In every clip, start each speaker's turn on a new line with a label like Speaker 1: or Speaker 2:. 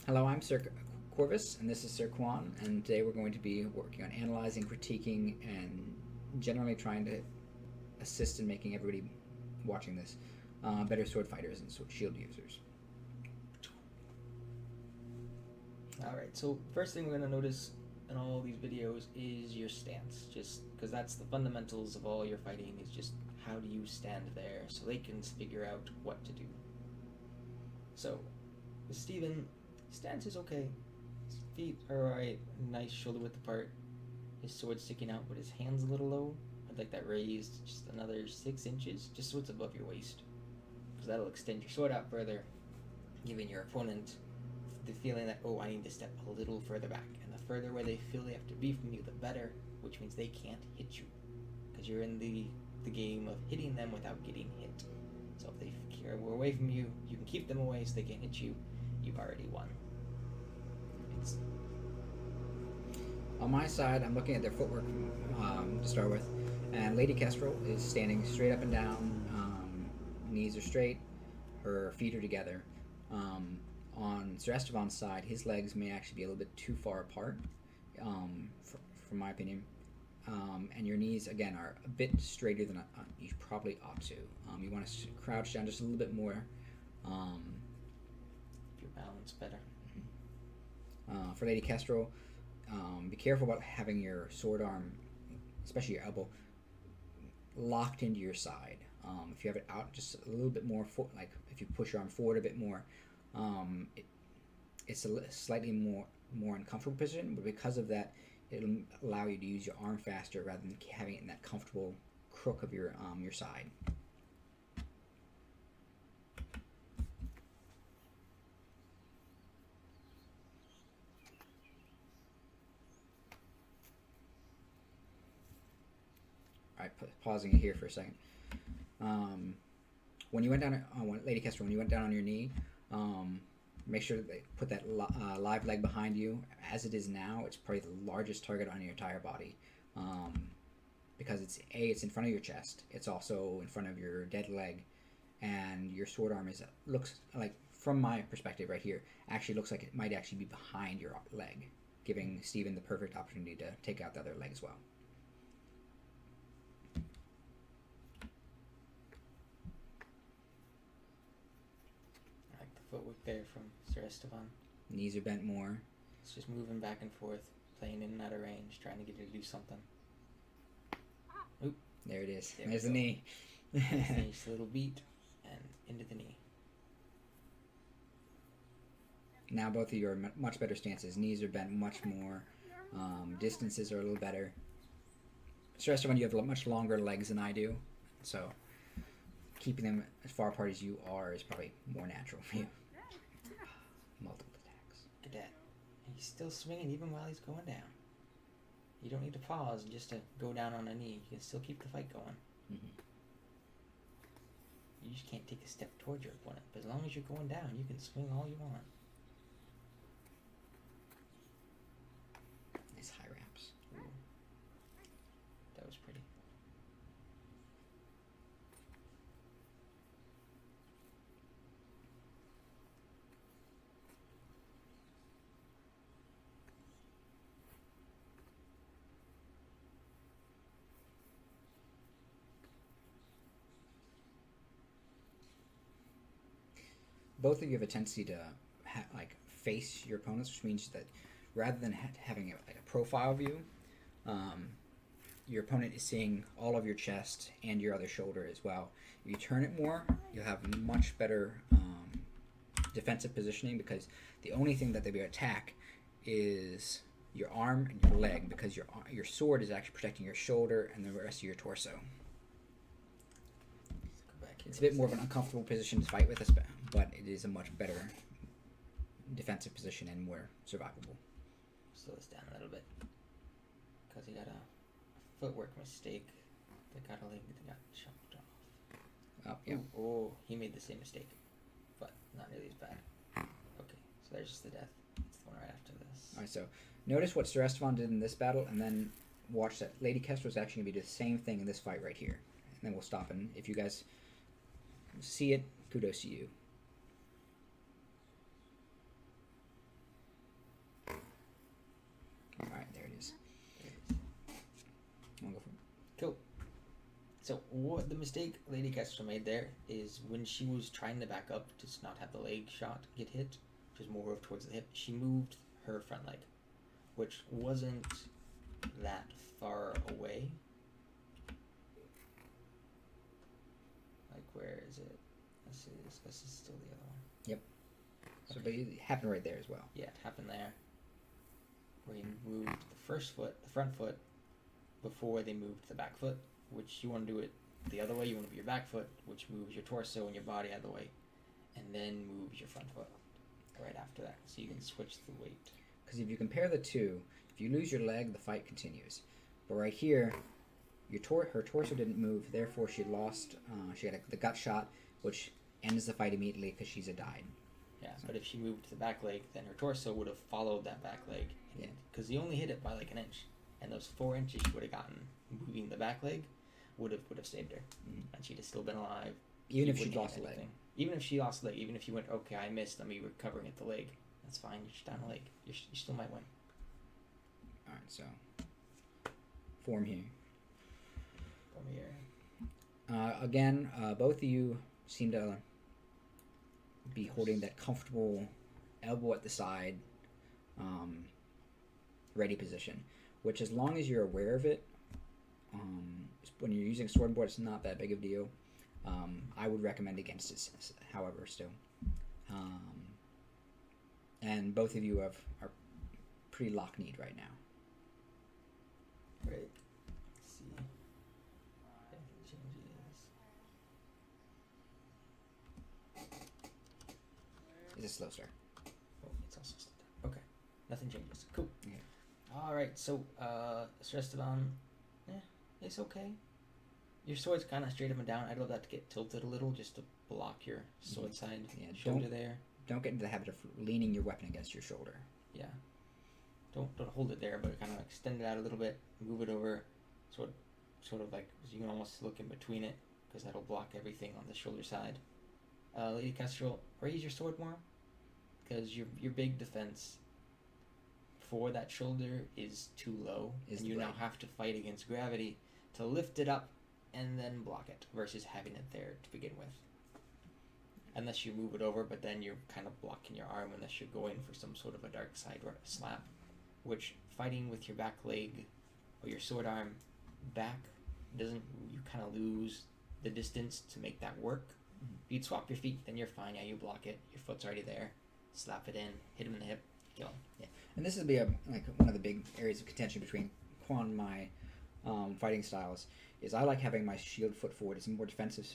Speaker 1: Hello, I'm Sir Corvus, and this is Sir Quon, and today we're going to be working on analyzing, critiquing, and generally trying to assist in making everybody watching this better sword fighters and shield users.
Speaker 2: Alright, so first thing we're going to notice in all these videos is your stance, just because that's the fundamentals of all your fighting, is just how do you stand there so they can figure out what to do. So, with Estivan, stance is okay. His feet are alright, nice shoulder width apart. His sword sticking out, but his hand's a little low. I'd like that raised just another 6 inches, just so it's above your waist. Because that'll extend your sword out further, giving your opponent the feeling that, oh, I need to step a little further back. And the further away they feel they have to be from you, the better, which means they can't hit you. Because you're in the game of hitting them without getting hit. So if they are away from you, you can keep them away so they can't hit you. You've already won.
Speaker 1: On my side, I'm looking at their footwork to start with, and Lady Kestrel is standing straight up and down, knees are straight, her feet are together. On Sir Estivan's side, his legs may actually be a little bit too far apart, from my opinion. And your knees, again, are a bit straighter than you probably ought to. You want to crouch down just a little bit more.
Speaker 2: Your balance better.
Speaker 1: For Lady Kestrel, be careful about having your sword arm, especially your elbow, locked into your side. If you have it out just a little bit more, like if you push your arm forward a bit more, it's a slightly more uncomfortable position, but because of that, it'll allow you to use your arm faster rather than having it in that comfortable crook of your side. Alright, pausing it here for a second. When you went down, Lady Kestrel, when you went down on your knee, make sure that they put that live leg behind you. As it is now, it's probably the largest target on your entire body, because it's in front of your chest. It's also in front of your dead leg, and your sword arm looks like, from my perspective right here, actually looks like it might actually be behind your leg, giving Estivan the perfect opportunity to take out the other leg as well.
Speaker 2: Footwork there from Sir Estivan.
Speaker 1: Knees are bent more.
Speaker 2: It's just moving back and forth, playing in and out of range, trying to get it to do something. Oop.
Speaker 1: There it is. There's the knee.
Speaker 2: Nice little beat and into the knee.
Speaker 1: Now both of you are much better stances. Knees are bent much more. Distances are a little better. Sir Estivan, you have much longer legs than I do, so keeping them as far apart as you are is probably more natural for you. Multiple attacks.
Speaker 2: Look at that. He's still swinging even while he's going down. You don't need to pause just to go down on a knee. You can still keep the fight going.
Speaker 1: Mm-hmm.
Speaker 2: You just can't take a step towards your opponent. But as long as you're going down, you can swing all you want.
Speaker 1: Nice high wraps.
Speaker 2: Ooh. That was pretty.
Speaker 1: Both of you have a tendency to face your opponents, which means that rather than having a profile view, your opponent is seeing all of your chest and your other shoulder as well. If you turn it more, you'll have much better defensive positioning, because the only thing that they will attack is your arm and your leg, because your sword is actually protecting your shoulder and the rest of your torso. It's a bit more of an uncomfortable position to fight with, but it is a much better defensive position and more survivable.
Speaker 2: Slow this down a little bit, because he got a footwork mistake. They got a leg that got chopped off.
Speaker 1: Oh, yeah.
Speaker 2: Ooh, oh, he made the same mistake, but not nearly as bad. Okay, so there's just the death. It's the one right after this.
Speaker 1: Alright, so notice what Sir Estivan did in this battle, and then watch that Lady Kestrel is actually going to do the same thing in this fight right here. And then we'll stop, and if you guys see it, kudos to you.
Speaker 2: So what the mistake Lady Kestrel made there is when she was trying to back up to not have the leg shot get hit, which was more towards the hip, she moved her front leg, which wasn't that far away. Like, where is it? This is still the other one.
Speaker 1: Yep. So,
Speaker 2: Okay.
Speaker 1: but it happened right there as well.
Speaker 2: Yeah, it happened there. Where you moved the front foot, before they moved the back foot, which you want to do it the other way. You want to move your back foot, which moves your torso and your body out of the way, and then moves your front foot right after that, so you can switch the weight.
Speaker 1: Because if you compare the two, if you lose your leg, the fight continues. But right here, her torso didn't move, therefore she lost. She had the gut shot, which ends the fight immediately because she's died.
Speaker 2: Yeah, but if she moved to the back leg, then her torso would have followed that back leg.
Speaker 1: Yeah.
Speaker 2: Because he only hit it by like an inch, and those 4 inches she would have gotten moving the back leg would have saved her, and she'd have still been alive.
Speaker 1: Even if she lost a leg.
Speaker 2: Even if she lost a leg, even if you went, okay, I missed, let me recovering at the leg. That's fine. You're just down a leg. You still might win.
Speaker 1: All right, so form here.
Speaker 2: From here.
Speaker 1: Again, both of you seem to be holding that comfortable elbow at the side, ready position, which as long as you're aware of it, when you're using a sword and board, it's not that big of a deal. I would recommend against it, however, still. And both of you are pretty lock-kneed right now.
Speaker 2: Right. Let's see. Anything changes.
Speaker 1: It's a slow start.
Speaker 2: Oh, it's also still down. Okay. Nothing changes. Cool.
Speaker 1: Okay.
Speaker 2: Alright, so, Estivan, it's okay. Your sword's kind of straight up and down. I'd love that to get tilted a little just to block your sword side shoulder there.
Speaker 1: Don't get into the habit of leaning your weapon against your shoulder.
Speaker 2: Yeah. Don't hold it there, but kind of extend it out a little bit, move it over, sort of like you can almost look in between it, because that'll block everything on the shoulder side. Lady Kestrel, raise your sword more, because your big defense for that shoulder is too low, and you now have to fight against gravity to lift it up and then block it, versus having it there to begin with. Unless you move it over, but then you're kind of blocking your arm unless you're going for some sort of a dark side slap, which fighting with your back leg or your sword arm back doesn't, you kind of lose the distance to make that work. Mm-hmm. You'd swap your feet, then you're fine. Yeah, you block it. Your foot's already there. Slap it in, hit him in the hip, kill him.
Speaker 1: Yeah, and this would be one of the big areas of contention between Quon and my fighting styles. Is I like having my shield foot forward. It's a more defensive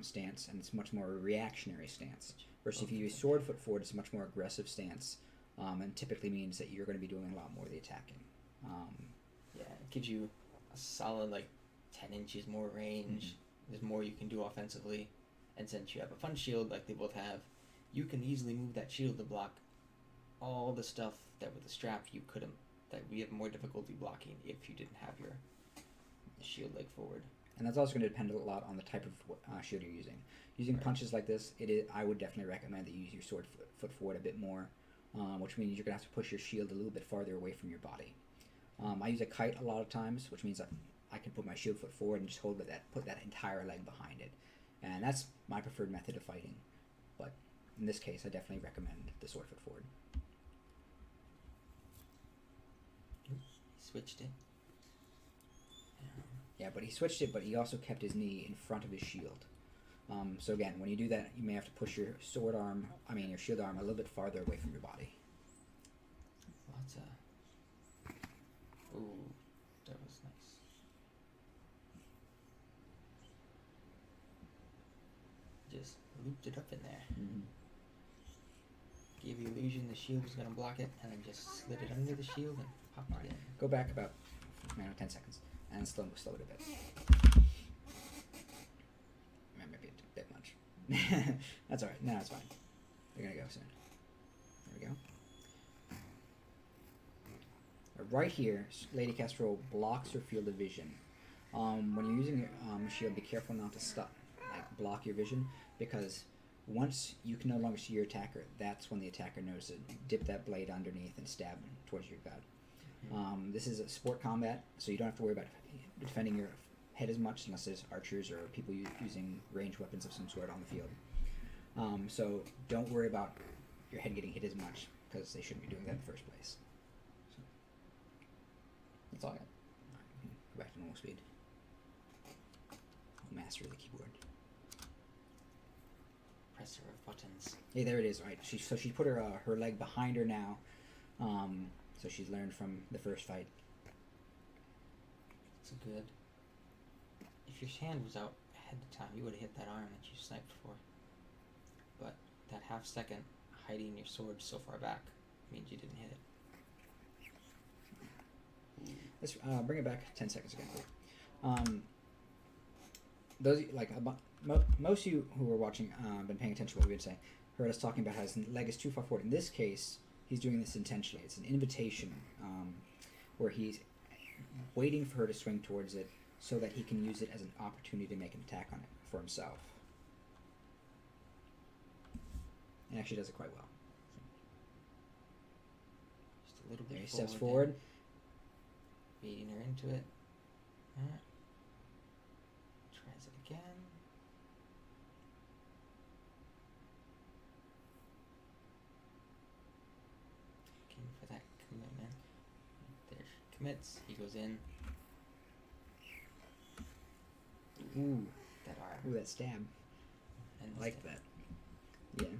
Speaker 1: stance, and it's much more a reactionary stance. Versus if you use sword foot forward, it's a much more aggressive stance, and typically means that you're going to be doing a lot more of the attacking.
Speaker 2: Yeah, it gives you a solid 10 inches more range. Mm-hmm. There's more you can do offensively, and since you have a fun shield like they both have, you can easily move that shield to block all the stuff that with the strap you couldn't. That we have more difficulty blocking if you didn't have your shield leg forward.
Speaker 1: And that's also going to depend a lot on the type of shield you're using. Using punches like this, I would definitely recommend that you use your sword foot forward a bit more, which means you're going to have to push your shield a little bit farther away from your body. I use a kite a lot of times, which means that I can put my shield foot forward and just put that entire leg behind it. And that's my preferred method of fighting. But in this case, I definitely recommend the sword foot forward.
Speaker 2: Switched it.
Speaker 1: Yeah, but he switched it, but he also kept his knee in front of his shield. So again, when you do that, you may have to push your your shield arm a little bit farther away from your body.
Speaker 2: Lots of... Ooh, that was nice. Just looped it up in there.
Speaker 1: Mm-hmm.
Speaker 2: Gave the illusion the shield was going to block it, and then just slid it under the shield and popped it in.
Speaker 1: Go back about 10 seconds. And slow it a bit. Maybe a bit much. That's alright. No, it's fine. They're going to go soon. There we go. Right here, Lady Kestrel blocks your field of vision. When you're using your shield, be careful not to block your vision, because once you can no longer see your attacker, that's when the attacker knows to dip that blade underneath and stab towards your gut. This is a sport combat, so you don't have to worry about defending your hit as much unless there's archers or people using ranged weapons of some sort on the field. So don't worry about your head getting hit as much because they shouldn't be doing that in the first place. So that's all I got. All right, we can go back to normal speed. I'll master the keyboard.
Speaker 2: Presser of buttons.
Speaker 1: Hey, there it is. Right. So she put her leg behind her now. So she's learned from the first fight.
Speaker 2: It's good. If your hand was out ahead of time, you would have hit that arm that you sniped for. But that half second hiding your sword so far back means you didn't hit it.
Speaker 1: Let's bring it back 10 seconds again. Those most of you who were watching, been paying attention to what we would say, heard us talking about how his leg is too far forward. In this case, he's doing this intentionally. It's an invitation where he's waiting for her to swing towards it so that he can use it as an opportunity to make an attack on it for himself. And actually does it quite well.
Speaker 2: Just a little bit
Speaker 1: there he steps forward.
Speaker 2: Beating her into it. Tries it again. Looking for that commitment. There she commits. He goes in.
Speaker 1: Ooh.
Speaker 2: That arm.
Speaker 1: Ooh, that stab.
Speaker 2: And
Speaker 1: I like that. Yeah.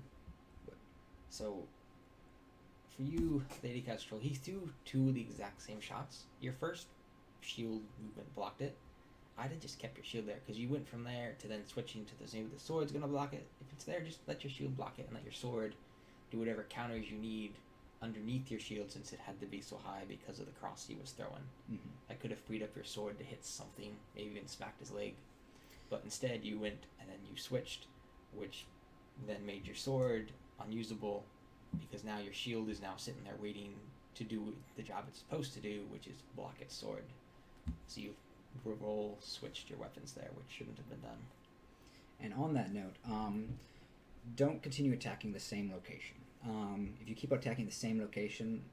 Speaker 2: So, for you, Lady Kestrel, he threw two of the exact same shots. Your first shield movement blocked it. I'd have just kept your shield there, because you went from there to then switching to maybe the sword's going to block it. If it's there, just let your shield block it, and let your sword do whatever counters you need underneath your shield, since it had to be so high because of the cross he was throwing.
Speaker 1: Mm-hmm.
Speaker 2: I could have freed up your sword to hit something, maybe even smacked his leg. But instead, you went, and then you switched, which then made your sword unusable, because now your shield is now sitting there waiting to do the job it's supposed to do, which is block its sword. So you've switched your weapons there, which shouldn't have been done.
Speaker 1: And on that note, don't continue attacking the same location. If you keep attacking the same location,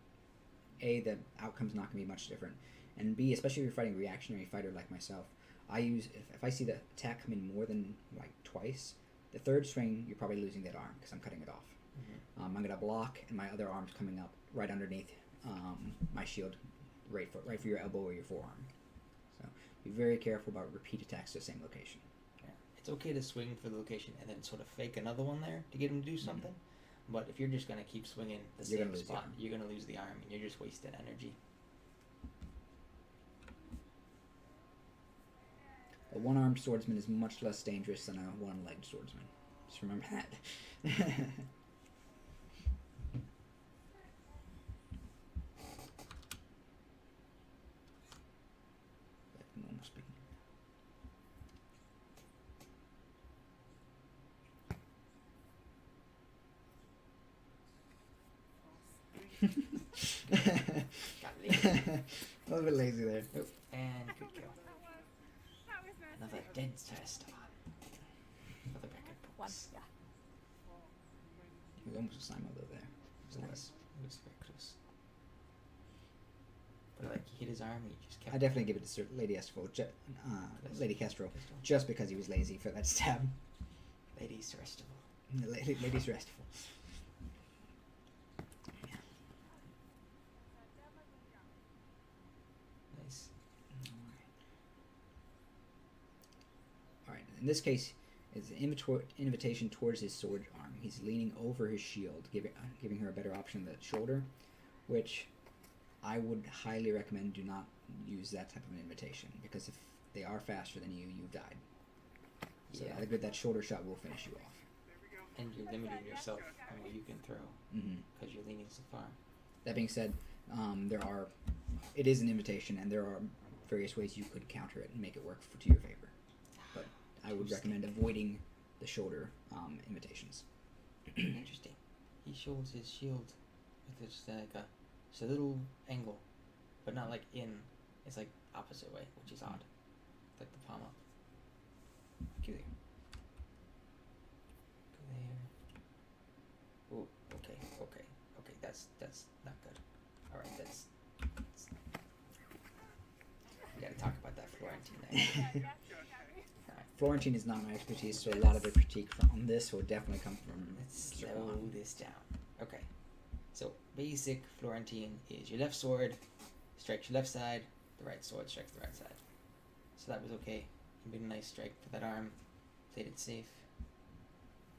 Speaker 1: A, the outcome's not going to be much different, and B, especially if you're fighting a reactionary fighter like myself, if I see the attack come in more than like twice, the third swing you're probably losing that arm because I'm cutting it off.
Speaker 2: Mm-hmm.
Speaker 1: I'm going to block, and my other arm's coming up right underneath my shield, right for your elbow or your forearm. So be very careful about repeat attacks to the same location.
Speaker 2: Yeah. It's okay to swing for the location and then sort of fake another one there to get him to do something. Mm-hmm. But if you're just going to keep swinging the same spot, you're going to lose the arm, and you're just wasting energy.
Speaker 1: A one-armed swordsman is much less dangerous than a one-legged swordsman. Just remember that. Normal speed.
Speaker 2: Got lazy.
Speaker 1: A little bit lazy there.
Speaker 2: Nope. And good kill. Another dead Estivan. Another record books.
Speaker 1: He was almost a Simon though there.
Speaker 2: It was very close. But like, he hit his arm and he just kept...
Speaker 1: I definitely give it to Lady Kestrel, Lady Kestrel, just because he was lazy for that stab.
Speaker 2: Lady Kestrel.
Speaker 1: Lady Kestrel. Yeah.
Speaker 2: Nice.
Speaker 1: Alright, in this case, it's an invitation towards his sword arm. He's leaning over his shield, giving her a better option than the shoulder, which I would highly recommend do not use that type of an invitation, because if they are faster than you, you've died. So yeah. That shoulder shot will finish you off.
Speaker 2: And you're limiting yourself on what you can throw, because you're leaning so far.
Speaker 1: That being said, it is an invitation, and there are various ways you could counter it and make it work to your favor. But I would recommend avoiding the shoulder invitations.
Speaker 2: Interesting. He shows his shield with just like a little angle, but not like in. It's like opposite way, which is odd. Like the palm up. Peculiar. Go there. Oh, okay. That's not good. All right, that's. We gotta talk about that floor Florentine there.
Speaker 1: Florentine is not my expertise, so a lot of the critique on this will definitely come from
Speaker 2: Let's
Speaker 1: Sir
Speaker 2: slow
Speaker 1: Quon.
Speaker 2: this down. Okay. So basic Florentine is your left sword strikes your left side, the right sword strikes the right side. So that was okay. You made a nice strike for that arm, played it safe.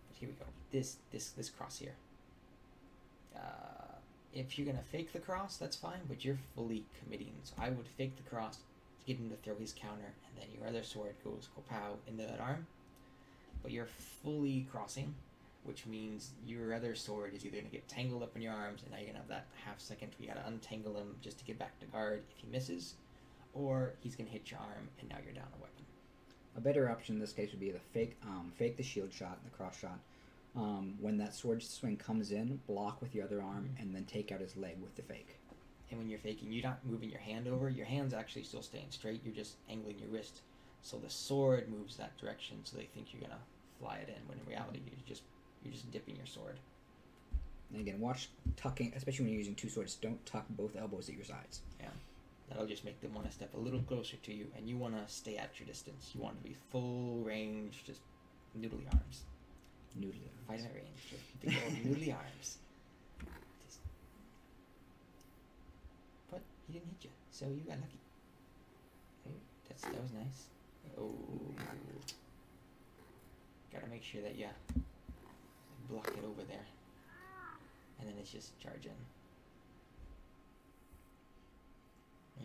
Speaker 2: But here we go. This cross here. If you're gonna fake the cross, that's fine, but you're fully committing. So I would fake the cross to get him to throw his counter, and then your other sword goes pow into that arm. But you're fully crossing, which means your other sword is either gonna get tangled up in your arms, and now you're gonna have that half second where you gotta untangle him just to get back to guard if he misses, or he's gonna hit your arm, and now you're down a weapon.
Speaker 1: A better option in this case would be the fake the shield shot, the cross shot. When that sword swing comes in, block with your other arm, and then take out his leg with the fake.
Speaker 2: And when you're faking, you're not moving your hand over. Your hand's actually still staying straight. You're just angling your wrist. So the sword moves that direction, so they think you're going to fly it in, when in reality you're just dipping your sword.
Speaker 1: And again, watch tucking, especially when you're using two swords. Don't tuck both elbows at your sides.
Speaker 2: Yeah. That'll just make them want to step a little closer to you, and you want to stay at your distance. You want to be full range, just noodly arms.
Speaker 1: Noodly.
Speaker 2: Fight at range. Just big old noodly arms. But he didn't hit you, so you got lucky. Okay, that was nice. Oh. Gotta make sure that you block it over there. And then it's just charge in.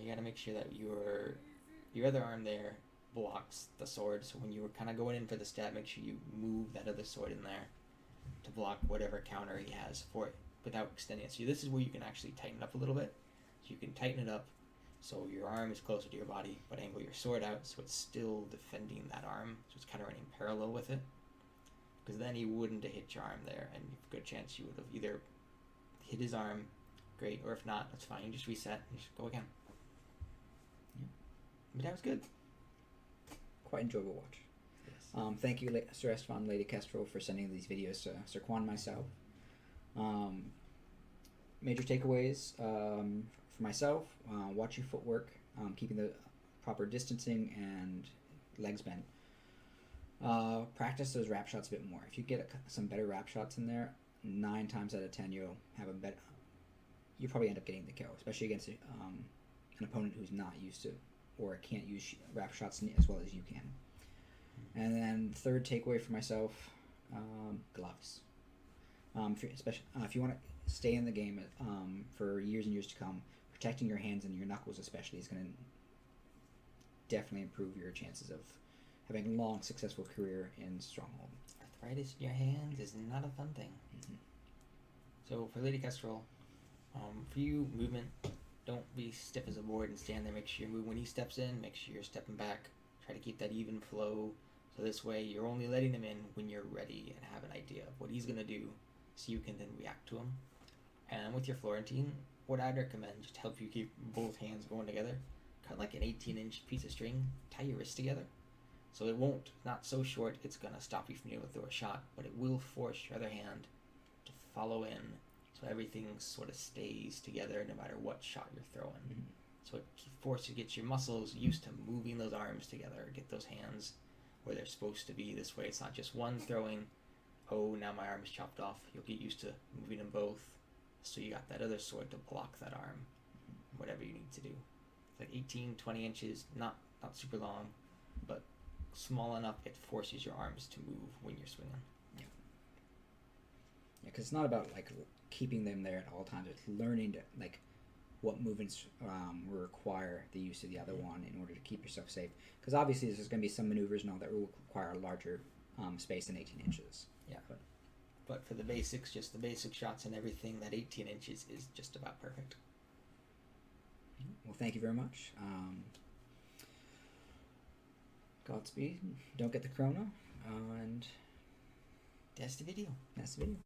Speaker 2: You gotta make sure that your other arm there blocks the sword, so when you were kind of going in for the stab, make sure you move that other sword in there to block whatever counter he has for it without extending it. So this is where you can actually tighten up a little bit. So you can tighten it up so your arm is closer to your body, but angle your sword out so it's still defending that arm, so it's kind of running parallel with it. Because then he wouldn't have hit your arm there, and you've a good chance you would have either hit his arm, great, or if not, that's fine. You just reset and just go again. Yeah. But that was good.
Speaker 1: Quite enjoyable watch.
Speaker 2: Yes.
Speaker 1: Thank you, Sir Estivan and Lady Kestrel, for sending these videos to Sir Quon and myself. Major takeaways for myself: watch your footwork, keeping the proper distancing and legs bent. Practice those wrap shots a bit more. If you get some better wrap shots in there, 9 times out of 10 you'll have a better. You probably end up getting the kill, especially against an opponent who's not used to or can't use wrap shots as well as you can. And then third takeaway for myself, gloves. If you want to stay in the game for years and years to come, protecting your hands and your knuckles especially is going to definitely improve your chances of having a long, successful career in Stronghold.
Speaker 2: Arthritis in your hands is not a fun thing.
Speaker 1: Mm-hmm.
Speaker 2: So for Lady Kestrel, for you, movement, don't be stiff as a board and stand there. Make sure you move when he steps in, make sure you're stepping back. Try to keep that even flow. So this way you're only letting him in when you're ready and have an idea of what he's going to do, so you can then react to him. And with your Florentine, what I'd recommend, just to help you keep both hands going together, cut like an 18-inch piece of string, tie your wrists together. So it won't, not so short it's going to stop you from being able to throw a shot, but it will force your other hand to follow in, so everything sort of stays together no matter what shot you're throwing. Mm-hmm. So it forces you to get your muscles used to moving those arms together, get those hands where they're supposed to be. This way it's not just one throwing, oh, now my arm is chopped off. You'll get used to moving them both, so you got that other sword to block that arm, whatever you need to do. It's like 18, 20 inches, not super long, but small enough it forces your arms to move when you're swinging.
Speaker 1: Yeah, because it's not about like keeping them there at all times. It's learning to like what movements will require the use of the other one in order to keep yourself safe. Because obviously there's going to be some maneuvers and all that will require a larger space than 18 inches.
Speaker 2: Yeah, but for the basics, just the basic shots and everything, that 18 inches is just about perfect.
Speaker 1: Well, thank you very much. Godspeed. Don't get the corona. And
Speaker 2: that's the video.
Speaker 1: That's the video.